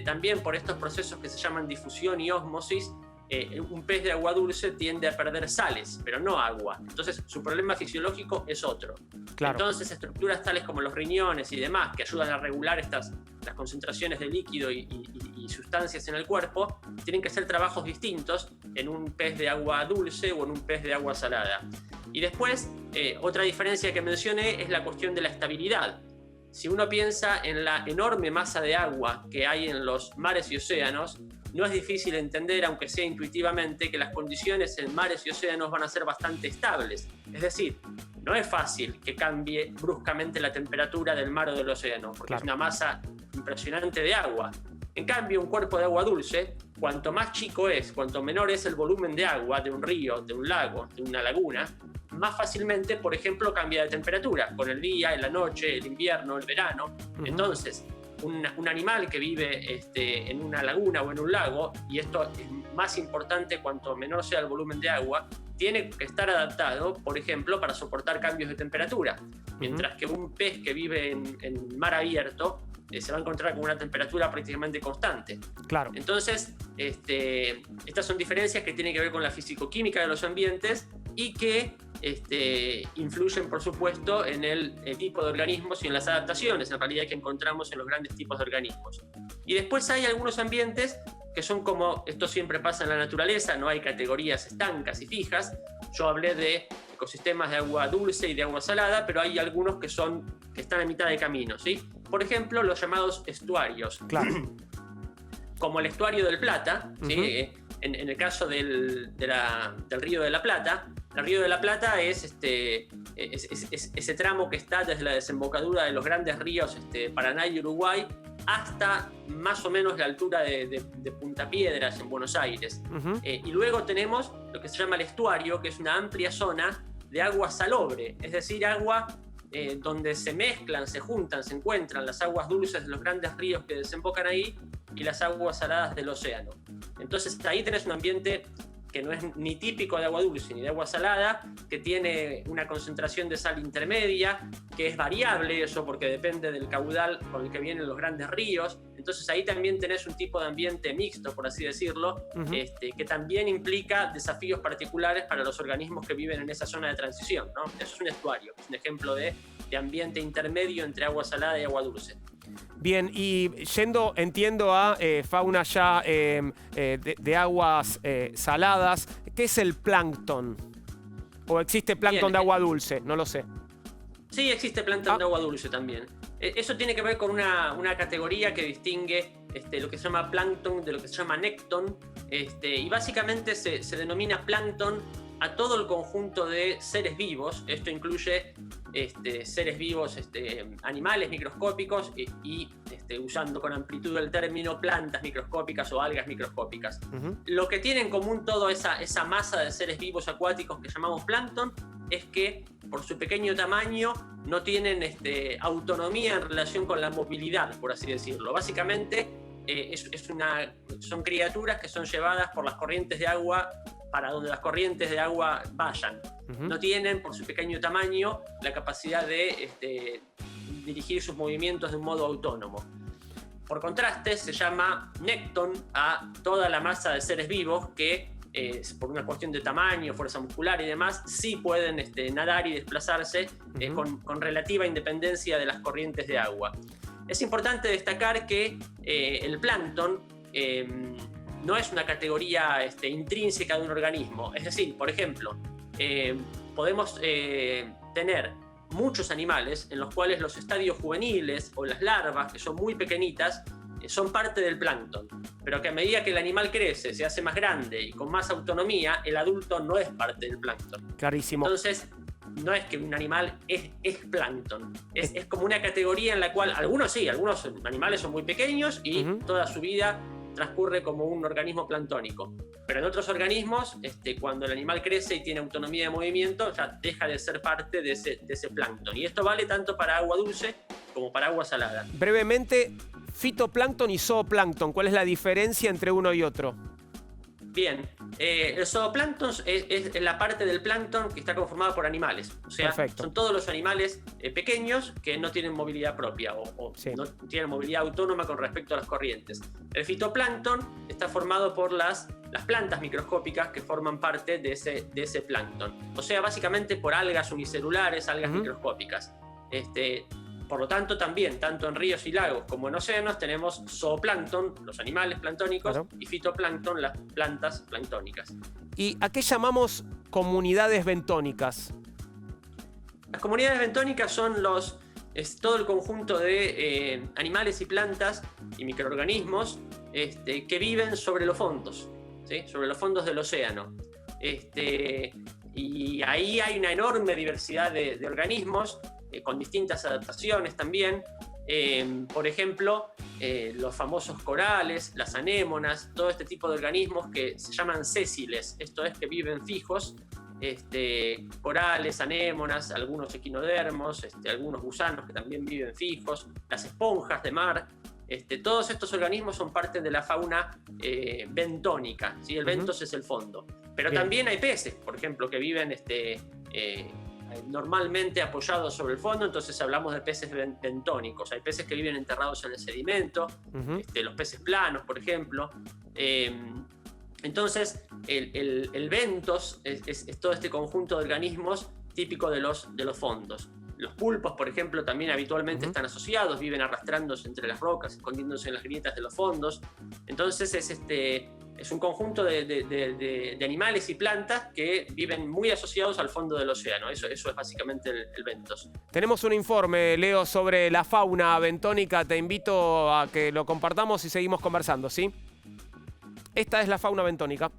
Speaker 5: también por estos procesos que se llaman difusión y ósmosis, un pez de agua dulce tiende a perder sales, pero no agua. Entonces, su problema fisiológico es otro. Claro. Entonces, estructuras tales como los riñones y demás, que ayudan a regular las concentraciones de líquido y sustancias en el cuerpo, tienen que hacer trabajos distintos en un pez de agua dulce o en un pez de agua salada. Y después, otra diferencia que mencioné es la cuestión de la estabilidad. Si uno piensa en la enorme masa de agua que hay en los mares y océanos, no es difícil entender, aunque sea intuitivamente, que las condiciones en mares y océanos van a ser bastante estables. Es decir, no es fácil que cambie bruscamente la temperatura del mar o del océano, porque claro, es una masa impresionante de agua. En cambio, un cuerpo de agua dulce, cuanto más chico es, cuanto menor es el volumen de agua de un río, de un lago, de una laguna, más fácilmente, por ejemplo, cambia de temperatura, con el día, en la noche, el invierno, el verano. Uh-huh. Entonces, un animal que vive en una laguna o en un lago, y esto es más importante cuanto menor sea el volumen de agua, tiene que estar adaptado, por ejemplo, para soportar cambios de temperatura. Mientras que un pez que vive en mar abierto se va a encontrar con una temperatura prácticamente constante.
Speaker 1: Claro.
Speaker 5: Entonces, estas son diferencias que tienen que ver con la fisicoquímica de los ambientes y que influyen, por supuesto, en el tipo de organismos y en las adaptaciones, en realidad, que encontramos en los grandes tipos de organismos. Y después hay algunos ambientes que son como, esto siempre pasa en la naturaleza, no hay categorías estancas y fijas. Yo hablé de ecosistemas de agua dulce y de agua salada, pero hay algunos que están a mitad de camino, ¿sí? Por ejemplo, los llamados estuarios.
Speaker 1: Claro.
Speaker 5: Como el estuario del Plata, ¿sí? En el caso del Río de la Plata. El Río de la Plata es ese tramo que está desde la desembocadura de los grandes ríos Paraná y Uruguay hasta más o menos la altura de Punta Piedras en Buenos Aires. Y luego tenemos lo que se llama el estuario, que es una amplia zona de agua salobre, es decir, agua donde se mezclan, se juntan, se encuentran las aguas dulces de los grandes ríos que desembocan ahí y las aguas saladas del océano. Entonces ahí tenés un ambiente que no es ni típico de agua dulce ni de agua salada, que tiene una concentración de sal intermedia, que es variable eso porque depende del caudal con el que vienen los grandes ríos. Entonces ahí también tenés un tipo de ambiente mixto, por así decirlo, que también implica desafíos particulares para los organismos que viven en esa zona de transición, ¿no? Eso es un estuario, es un ejemplo de ambiente intermedio entre agua salada y agua dulce.
Speaker 1: Bien, y yendo, entiendo, a fauna ya de aguas saladas, ¿qué es el plancton? ¿O existe plancton de agua dulce? No lo sé.
Speaker 5: Sí, existe plancton de agua dulce también. Eso tiene que ver con una categoría que distingue lo que se llama plancton de lo que se llama necton, y básicamente se denomina plancton a todo el conjunto de seres vivos. Esto incluye seres vivos, animales microscópicos y usando con amplitud el término, plantas microscópicas o algas microscópicas. Lo que tiene en común toda esa masa de seres vivos acuáticos que llamamos plancton es que por su pequeño tamaño no tienen autonomía en relación con la movilidad, por así decirlo. Básicamente son criaturas que son llevadas por las corrientes de agua para donde las corrientes de agua vayan. No tienen, por su pequeño tamaño, la capacidad de dirigir sus movimientos de un modo autónomo. Por contraste, se llama necton a toda la masa de seres vivos que, por una cuestión de tamaño, fuerza muscular y demás, sí pueden nadar y desplazarse con relativa independencia de las corrientes de agua. Es importante destacar que el plancton no es una categoría intrínseca de un organismo. Es decir, por ejemplo, podemos tener muchos animales en los cuales los estadios juveniles o las larvas, que son muy pequeñitas, son parte del plancton, pero que a medida que el animal crece, se hace más grande y con más autonomía, el adulto no es parte del plancton.
Speaker 1: Clarísimo.
Speaker 5: Entonces, no es que un animal es plancton, es como una categoría en la cual algunos animales son muy pequeños y toda su vida transcurre como un organismo planctónico. Pero en otros organismos, cuando el animal crece y tiene autonomía de movimiento, ya deja de ser parte de ese plancton. Y esto vale tanto para agua dulce como para agua salada.
Speaker 1: Brevemente, fitoplancton y zooplancton, ¿cuál es la diferencia entre uno y otro?
Speaker 5: Bien, el zooplancton es la parte del plancton que está conformada por animales. O sea,
Speaker 1: perfecto,
Speaker 5: son todos los animales pequeños que no tienen movilidad propia o
Speaker 1: sí,
Speaker 5: no tienen movilidad autónoma con respecto a las corrientes. El fitoplancton está formado por las plantas microscópicas que forman parte de ese plancton. O sea, básicamente por algas unicelulares, algas microscópicas. Por lo tanto, también, tanto en ríos y lagos como en océanos, tenemos zooplancton, los animales planctónicos, claro, y fitoplancton, las plantas planctónicas.
Speaker 1: ¿Y a qué llamamos comunidades bentónicas?
Speaker 5: Las comunidades bentónicas son todo el conjunto de animales y plantas y microorganismos que viven sobre los fondos, ¿sí? Sobre los fondos del océano. Y ahí hay una enorme diversidad de organismos, con distintas adaptaciones también. Por ejemplo, los famosos corales, las anémonas, todo este tipo de organismos que se llaman sésiles, esto es, que viven fijos, corales, anémonas, algunos equinodermos, algunos gusanos que también viven fijos, las esponjas de mar. Todos estos organismos son parte de la fauna bentónica, ¿sí? El bentos es el fondo. Pero bien, también hay peces, por ejemplo, que viven normalmente apoyados sobre el fondo, entonces hablamos de peces bentónicos. Hay peces que viven enterrados en el sedimento, los peces planos, por ejemplo. Entonces, el bentos es todo este conjunto de organismos típico de los fondos. Los pulpos, por ejemplo, también habitualmente están asociados, viven arrastrándose entre las rocas, escondiéndose en las grietas de los fondos. Entonces es un conjunto de animales y plantas que viven muy asociados al fondo del océano. Eso es básicamente el bentos.
Speaker 1: Tenemos un informe, Leo, sobre la fauna bentónica. Te invito a que lo compartamos y seguimos conversando, ¿sí? Esta es la fauna bentónica.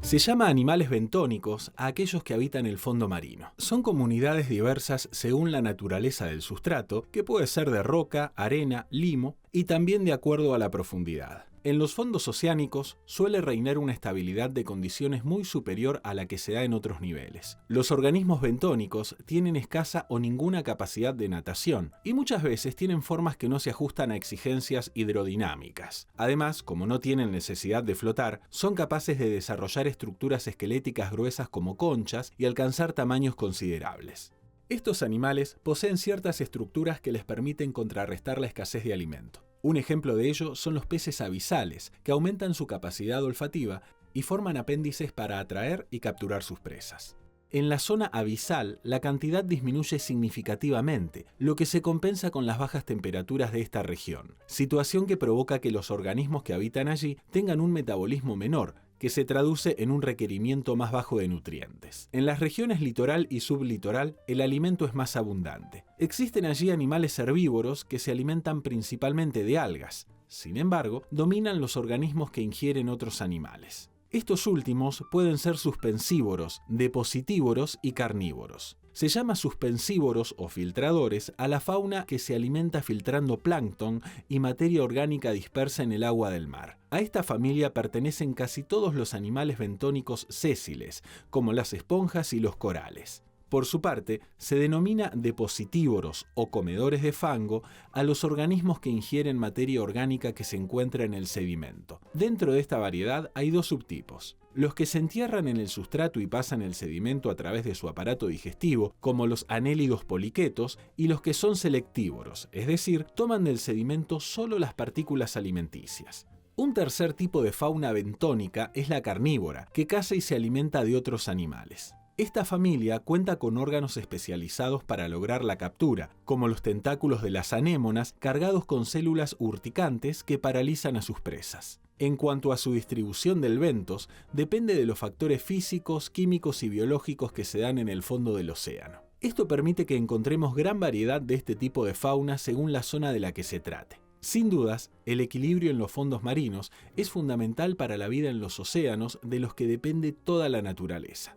Speaker 3: Se llama animales bentónicos a aquellos que habitan el fondo marino. Son comunidades diversas según la naturaleza del sustrato, que puede ser de roca, arena, limo, y también de acuerdo a la profundidad. En los fondos oceánicos suele reinar una estabilidad de condiciones muy superior a la que se da en otros niveles. Los organismos bentónicos tienen escasa o ninguna capacidad de natación y muchas veces tienen formas que no se ajustan a exigencias hidrodinámicas. Además, como no tienen necesidad de flotar, son capaces de desarrollar estructuras esqueléticas gruesas como conchas y alcanzar tamaños considerables. Estos animales poseen ciertas estructuras que les permiten contrarrestar la escasez de alimento. Un ejemplo de ello son los peces abisales, que aumentan su capacidad olfativa y forman apéndices para atraer y capturar sus presas. En la zona abisal, la cantidad disminuye significativamente, lo que se compensa con las bajas temperaturas de esta región, situación que provoca que los organismos que habitan allí tengan un metabolismo menor, que se traduce en un requerimiento más bajo de nutrientes. En las regiones litoral y sublitoral, el alimento es más abundante. Existen allí animales herbívoros que se alimentan principalmente de algas. Sin embargo, dominan los organismos que ingieren otros animales. Estos últimos pueden ser suspensívoros, depositívoros y carnívoros. Se llama suspensívoros o filtradores a la fauna que se alimenta filtrando plancton y materia orgánica dispersa en el agua del mar. A esta familia pertenecen casi todos los animales bentónicos sésiles, como las esponjas y los corales. Por su parte, se denomina depositívoros o comedores de fango a los organismos que ingieren materia orgánica que se encuentra en el sedimento. Dentro de esta variedad hay dos subtipos: los que se entierran en el sustrato y pasan el sedimento a través de su aparato digestivo, como los anélidos poliquetos, y los que son selectivoros, es decir, toman del sedimento solo las partículas alimenticias. Un tercer tipo de fauna bentónica es la carnívora, que caza y se alimenta de otros animales. Esta familia cuenta con órganos especializados para lograr la captura, como los tentáculos de las anémonas cargados con células urticantes que paralizan a sus presas. En cuanto a su distribución del bentos, depende de los factores físicos, químicos y biológicos que se dan en el fondo del océano. Esto permite que encontremos gran variedad de este tipo de fauna según la zona de la que se trate. Sin dudas, el equilibrio en los fondos marinos es fundamental para la vida en los océanos de los que depende toda la naturaleza.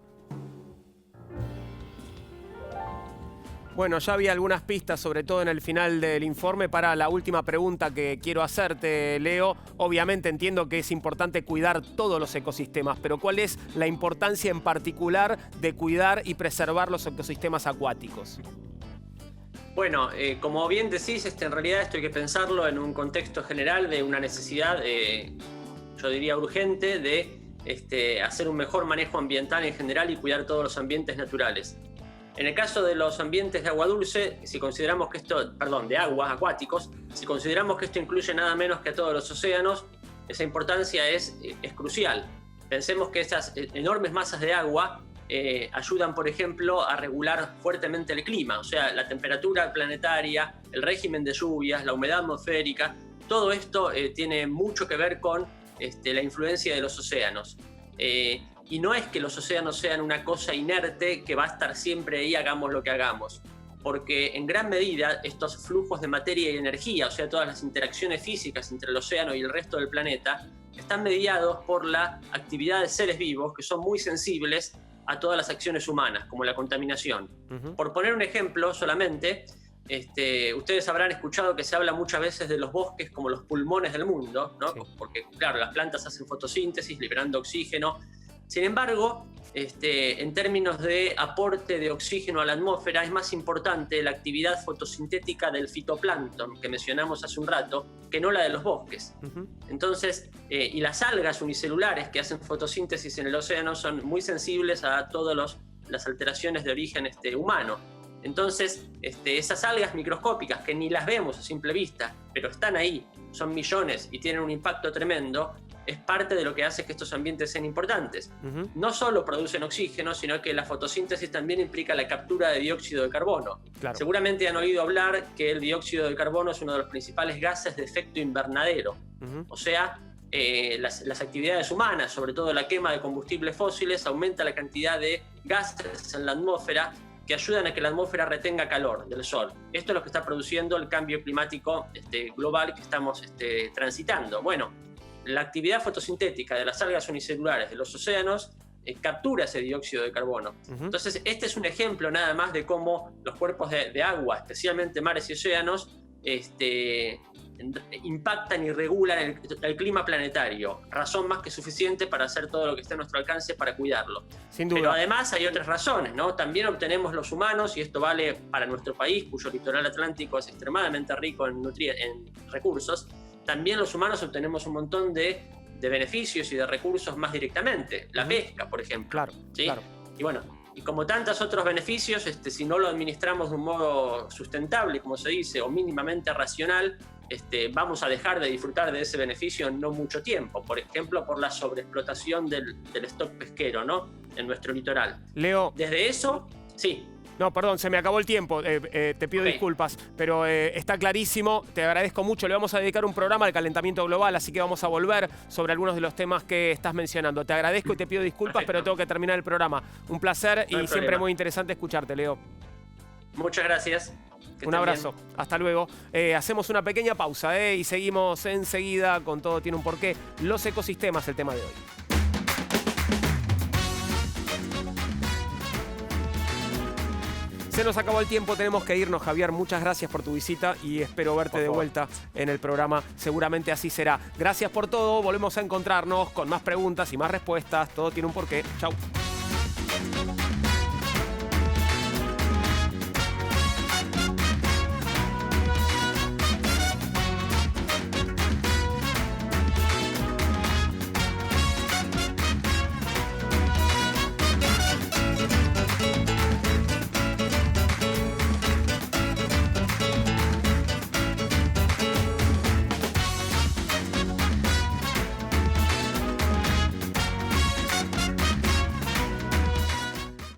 Speaker 1: Bueno, ya había algunas pistas, sobre todo en el final del informe, para la última pregunta que quiero hacerte, Leo. Obviamente entiendo que es importante cuidar todos los ecosistemas, pero ¿cuál es la importancia en particular de cuidar y preservar los ecosistemas acuáticos?
Speaker 5: Bueno, como bien decís, en realidad esto hay que pensarlo en un contexto general de una necesidad, yo diría urgente, de hacer un mejor manejo ambiental en general y cuidar todos los ambientes naturales. En el caso de los ambientes de agua dulce, si consideramos que de aguas acuáticos, si consideramos que esto incluye nada menos que a todos los océanos, esa importancia es crucial. Pensemos que esas enormes masas de agua ayudan, por ejemplo, a regular fuertemente el clima, o sea, la temperatura planetaria, el régimen de lluvias, la humedad atmosférica, todo esto tiene mucho que ver con la influencia de los océanos. Y no es que los océanos sean una cosa inerte que va a estar siempre ahí, hagamos lo que hagamos, porque en gran medida estos flujos de materia y energía, o sea, todas las interacciones físicas entre el océano y el resto del planeta, están mediados por la actividad de seres vivos que son muy sensibles a todas las acciones humanas, como la contaminación. Por poner un ejemplo solamente, ustedes habrán escuchado que se habla muchas veces de los bosques como los pulmones del mundo, ¿no? Sí. Porque, claro, las plantas hacen fotosíntesis, liberando oxígeno. Sin embargo, en términos de aporte de oxígeno a la atmósfera, es más importante la actividad fotosintética del fitoplancton, que mencionamos hace un rato, que no la de los bosques. Entonces, y las algas unicelulares que hacen fotosíntesis en el océano son muy sensibles a todas las alteraciones de origen humano. Entonces, esas algas microscópicas que ni las vemos a simple vista, pero están ahí, son millones y tienen un impacto tremendo, es parte de lo que hace que estos ambientes sean importantes. No solo producen oxígeno, sino que la fotosíntesis también implica la captura de dióxido de carbono.
Speaker 1: Claro.
Speaker 5: Seguramente han oído hablar que el dióxido de carbono es uno de los principales gases de efecto invernadero. O sea, las actividades humanas, sobre todo la quema de combustibles fósiles, aumenta la cantidad de gases en la atmósfera que ayudan a que la atmósfera retenga calor del sol. Esto es lo que está produciendo el cambio climático global que estamos transitando. Bueno, la actividad fotosintética de las algas unicelulares de los océanos captura ese dióxido de carbono. Entonces, este es un ejemplo nada más de cómo los cuerpos de agua, especialmente mares y océanos, impactan y regulan el clima planetario. Razón más que suficiente para hacer todo lo que esté a nuestro alcance para cuidarlo.
Speaker 1: Sin duda.
Speaker 5: Pero además hay otras razones, ¿no? También obtenemos los humanos, y esto vale para nuestro país, cuyo litoral atlántico es extremadamente rico en recursos, también los humanos obtenemos un montón de beneficios y de recursos más directamente. La pesca, por ejemplo.
Speaker 1: Claro,
Speaker 5: ¿sí?
Speaker 1: claro.
Speaker 5: Y bueno, y como tantos otros beneficios, si no lo administramos de un modo sustentable, como se dice, o mínimamente racional, vamos a dejar de disfrutar de ese beneficio en no mucho tiempo. Por ejemplo, por la sobreexplotación del stock pesquero, ¿no? En nuestro litoral.
Speaker 1: Leo.
Speaker 5: Desde eso, sí.
Speaker 1: No, perdón, se me acabó el tiempo. Te pido disculpas, pero está clarísimo. Te agradezco mucho. Le vamos a dedicar un programa al calentamiento global, así que vamos a volver sobre algunos de los temas que estás mencionando. Te agradezco y te pido disculpas, pero tengo que terminar el programa. Un placer y siempre muy interesante escucharte, Leo.
Speaker 5: Muchas gracias.
Speaker 1: Un abrazo. Bien. Hasta luego. Hacemos una pequeña pausa y seguimos enseguida con Todo Tiene un Porqué. Los ecosistemas, el tema de hoy. Se nos acabó el tiempo, tenemos que irnos, Javier. Muchas gracias por tu visita y espero verte de vuelta en el programa. Seguramente así será. Gracias por todo. Volvemos a encontrarnos con más preguntas y más respuestas. Todo tiene un porqué. Chau.